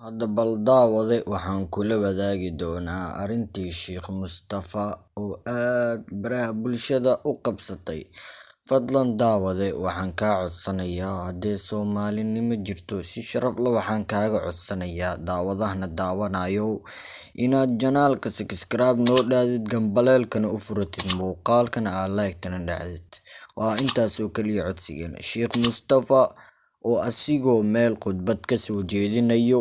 Hadda bal daawade waxaan kula wadaagi doonaa arrintii Sheikh Mustafa oo aad baraha bulshada u qabsatay. Fadlan daawade waxaan kaa codsanayaa haddii Soomaalinimo jirto si sharaf leh waxaan kaaga codsanayaa daawadahana daawanayo inaad janaalka subscribe noo dhaadid gambaleelkana u furatid muuqaalkana aad like-tana dhacdid. Waa intaas oo kaliya codsigeena. Sheikh Mustafa oo asigoo meel khudbad ka soo jeedinayo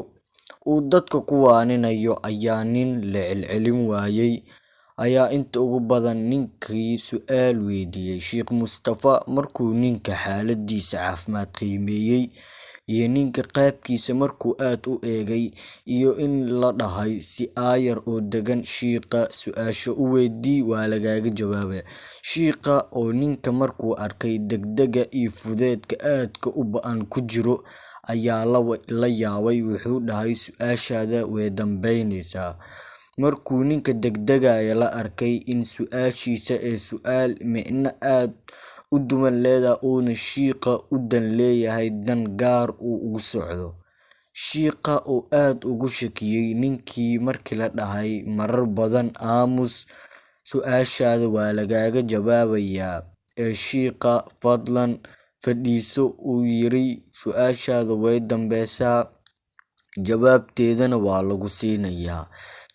uu dadka ku waaninayo ayaa nin la celcelin waayay ayaa inta ugu badan ninkii su'aal weydiiyay Sheikh Mustafa markuu ninka xaaladiisa caafimaad qiimeeyay iyo ninka qaabkiisa markuu aad u eegay iyo in la dhahay si aayar oo degan Sheikha su'aasha u weydii waa lagaaga jawaabay. Sheikha oo ninka markuu arkay degdega iyo fudeedka aadka u ba'an ku jiro ayaa la yaabay wuxuu dhahay su'aashaada way dambeynaysaa. Markuu ninka degdegaya la arkay in su'aashiisa ee su'aal micno aad u duwan leedahay uuna Sheikha u dan leeyahay dan gaar uu ugu socdo. Sheikha oo aad ugu shakiyay ninkii markii la dhahay marar badan aamus su'aashaada waa lagaaga jawaabayaa ee Sheikha fadlan fadhiiso uu yiri su'aashaada way dambeysaa jawaabteedana waa lagu siinayaa.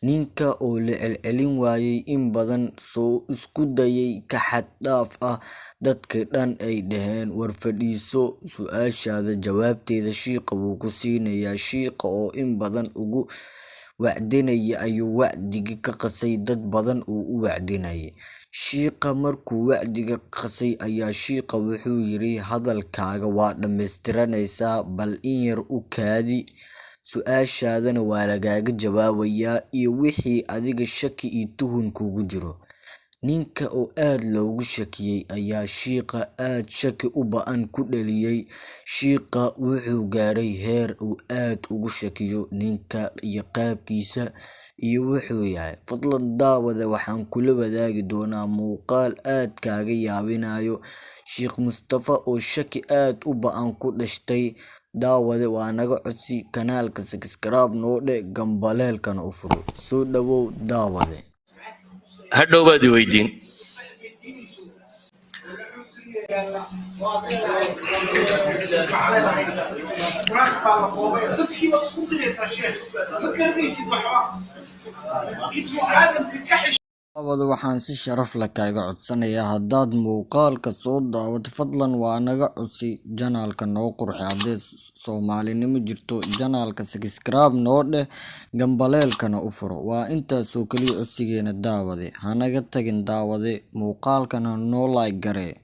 Ninka oo la celcelin waayay in badan soo isku dayay ka xad dhaaf ah dadka dhan ay dhaheen war fadhiiso su'aashaada jawaabteeda Sheikha wuu ku siinayaa. Sheikha oo in badan ugu wacdinaya ayuu wacdiga ka qasay dad badan uu u wacdinayay. Sheikha markuu wacdiga qasay ayaa Sheikha wuxuu yiri hadalkaaga waa dhammaystiranaysaa bal in yar u kaadi su'aashaadana waa lagaaga jawaabayaa iyo wixii adiga shaki iyo tuhun kugu jiro. Ninka oo aad loogu shakiyay ayaa Sheikha aad shaki u ba'an ku dhaliyay. Sheikha wuxuu gaaray heer uu aad ugu shakiyo ninka iyo qaabkiisa iyo wuxuu yahay. Fadlan daawade waxaan kula wadaagi doonaa muuqaal aad kaaga yaabinayo Sheikh Mustafa oo shaki aad u ba'an ku dhashtay. Daawade waa naga codsi kanaalka subscribe noo dheh gambaleelkana u furo. Soo dhawow daawade. hadhow baad i weydiin daawade waxaan si sharaf leh kaaga codsanayaa haddaad muuqaalka soo daawato fadlan waa naga codsi janaalka noo qurxi haddii Soomaalinimo jirto janaalka subscribe noo dheh gambaleelkana u furo. Waa intaas oo kaliya codsigeena daawade. Hanaga tagin daawade muuqaalkana noo like garee.